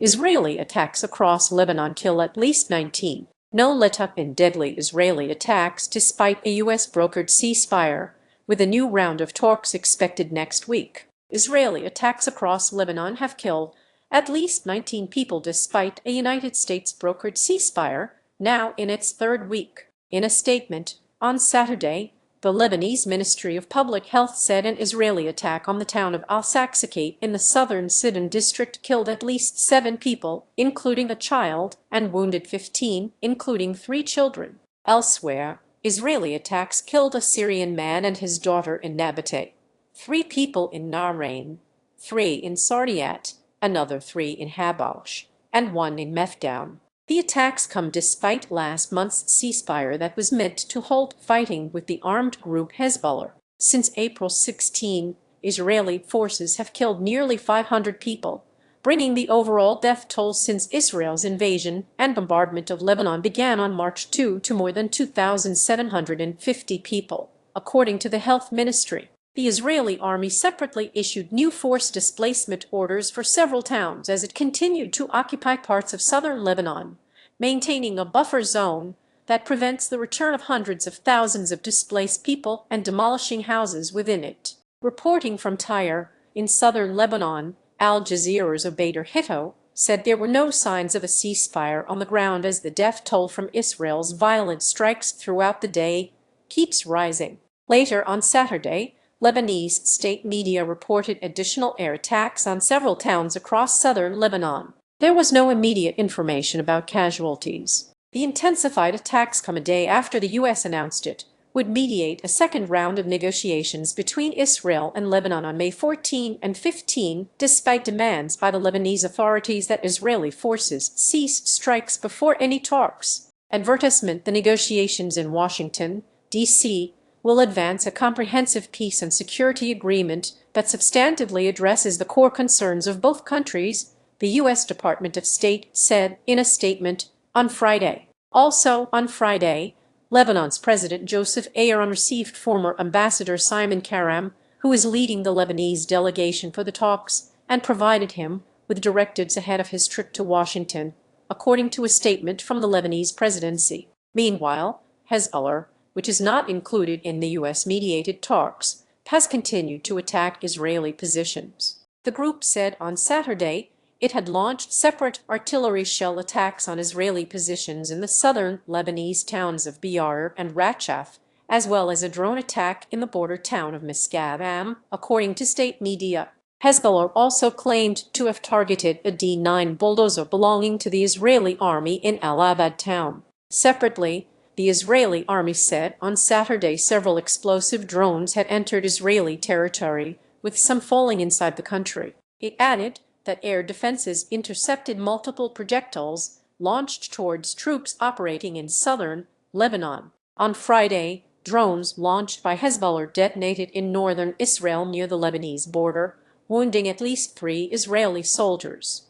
Israeli attacks across Lebanon kill at least 19. No letup in deadly Israeli attacks despite a U.S.-brokered ceasefire, with a new round of talks expected next week. Israeli attacks across Lebanon have killed at least 19 people despite a United States-brokered ceasefire, now in its third week. In a statement on Saturday, the Lebanese Ministry of Public Health said an Israeli attack on the town of al-Saksakieh in the southern Sidon district killed at least 7 people, including a child, and wounded 15, including 3 children. Elsewhere, Israeli attacks killed a Syrian man and his daughter in Nabatieh, 3 people in Nahrain, 3 in Saadiyat, another 3 in Haboush, and 1 in Mefdoun. The attacks come despite last month's ceasefire that was meant to halt fighting with the armed group Hezbollah. Since April 16, Israeli forces have killed nearly 500 people, bringing the overall death toll since Israel's invasion and bombardment of Lebanon began on March 2 to more than 2,750 people, according to the health ministry. The Israeli army separately issued new force displacement orders for several towns as it continued to occupy parts of southern Lebanon, maintaining a buffer zone that prevents the return of hundreds of thousands of displaced people and demolishing houses within it. Reporting from Tyre, in southern Lebanon, Al Jazeera's Obader Hitto said there were no signs of a ceasefire on the ground as the death toll from Israel's violent strikes throughout the day keeps rising. Later on Saturday, Lebanese state media reported additional air attacks on several towns across southern Lebanon. There was no immediate information about casualties. The intensified attacks come a day after the U.S. announced it would mediate a second round of negotiations between Israel and Lebanon on May 14 and 15, despite demands by the Lebanese authorities that Israeli forces cease strikes before any talks. Advertisement: the negotiations in Washington, D.C., will advance a comprehensive peace and security agreement that substantively addresses the core concerns of both countries, the U.S. Department of State said in a statement on Friday. Also on Friday, Lebanon's President Joseph Aoun received former Ambassador Simon Karam, who is leading the Lebanese delegation for the talks, and provided him with directives ahead of his trip to Washington, according to a statement from the Lebanese presidency. Meanwhile, Hezbollah, which is not included in the U.S.-mediated talks, has continued to attack Israeli positions. The group said on Saturday it had launched separate artillery shell attacks on Israeli positions in the southern Lebanese towns of Be'er and Rachaf, as well as a drone attack in the border town of Misgav, according to state media. Hezbollah also claimed to have targeted a D9 bulldozer belonging to the Israeli army in Al-Abad town. Separately, the Israeli army said on Saturday several explosive drones had entered Israeli territory, with some falling inside the country. It added that air defenses intercepted multiple projectiles launched towards troops operating in southern Lebanon. On Friday, drones launched by Hezbollah detonated in northern Israel near the Lebanese border, wounding at least 3 Israeli soldiers.